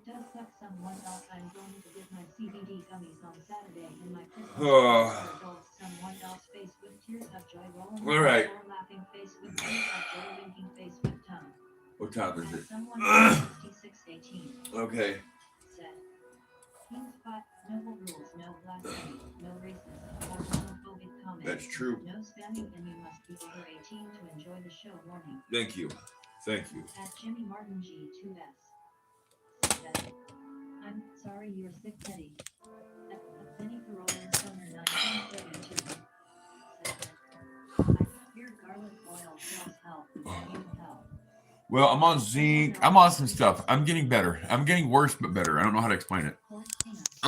does suck someone else. I'm going to get my CBD gummies on Saturday in my Christmas Oh. adults. Someone else face with tears of joy rolling. All right. Laughing face with tears of joy, winking face with tongue. What time is it? Someone 6618. Okay. Said. King spot, no rules, no blasphemy, no racist or homophobic comments. That's true. No spamming, and you must be over 18 to enjoy the show. Warning. Thank you. Thank you. At Jimmy Martin G2S. Said. I'm sorry you're sick, Teddy. At Penny for Rolling Summer 1932. Said. I fear garlic oil kills health. You help. Well, I'm on zinc. I'm on some stuff. I'm getting better. I'm getting worse, but better. I don't know how to explain it.